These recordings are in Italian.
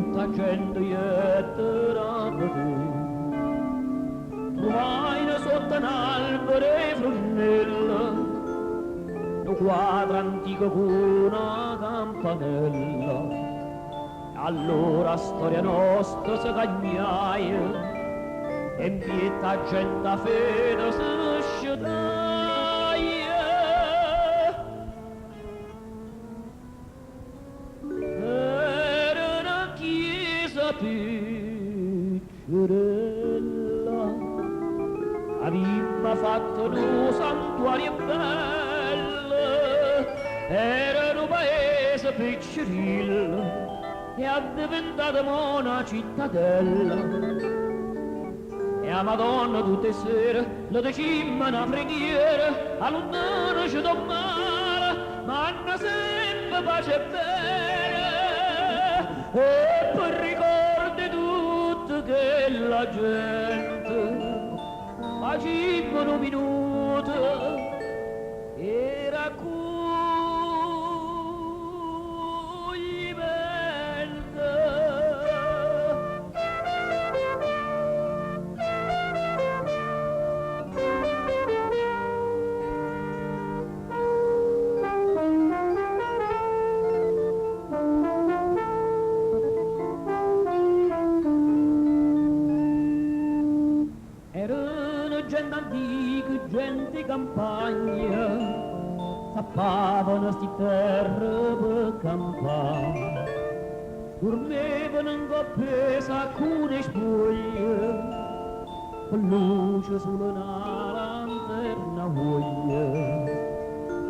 tutta gente ietterata te. Trovai sotto un albero e fronnella, un quadro antico con una campanella. Allora storia nostra si cagnaia, e in pietà gente fede si scedaia. Era una chiesa piccerella, aveva fatto un santuario bello. Era un paese piccerello e è diventata una cittadella. E a Madonna tutte le sere la decima una preghiera, a lontano ci do male, ma hanno sempre pace e bene. E per ricordi tutto che la gente faceva un minuto, era gente antica, gente di campagna, tappavano sti terre per campare, dormivano in coppie alcune spoglie, con luce sulla lanterna voglia.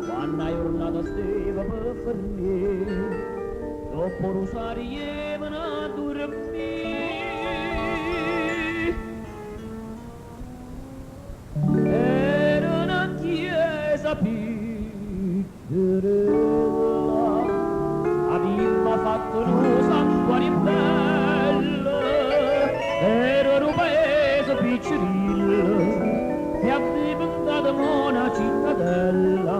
Quando la giornata stava per finire, dopo rosarievano a dormire. Era una chiesa piccerella, aveva fatto un santuario bello. Era un paese piccerello e aveva diventata una cittadella.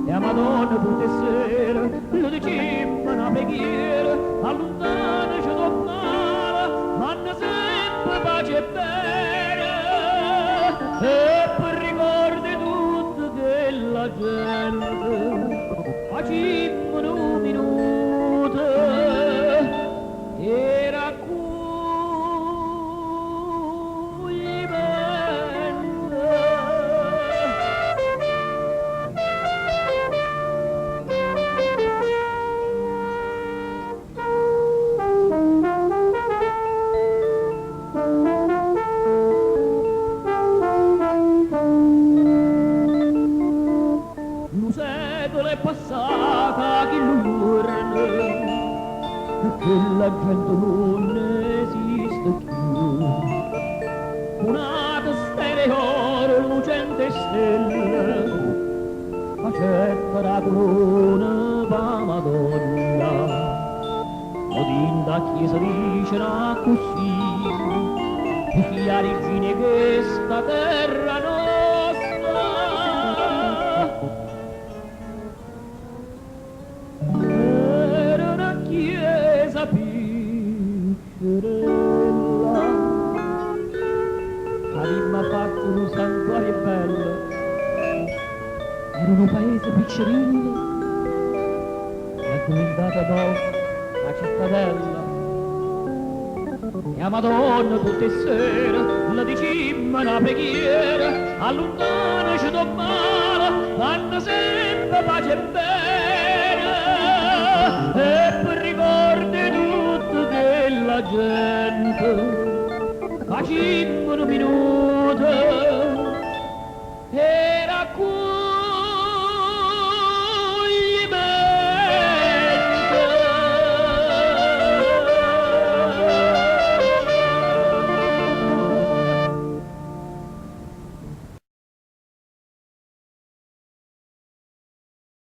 E a Madonna tutte le sere lo diceva una preghiera, allontana ci tornava, ma hanno sempre pace e bene. E per ricordi tutto che la gente faceva un minuto, era passata che l'urna, perché la gente non esiste più. Una testa d'oro lucente stelle facetta la corona va Madonna. Odinda chiesa dicerà così, figlia regine che sta terra nostra. Chiesa piccerella, aveva fatto un santuario bello. Era un paese piccerello e è diventata dopo la cittadella. E a Madonna tutte le sere la dicimma una preghiera, allontana ci do male, fanno sempre pace e bene. E per ricordi tutto che la gente faceva un minuto.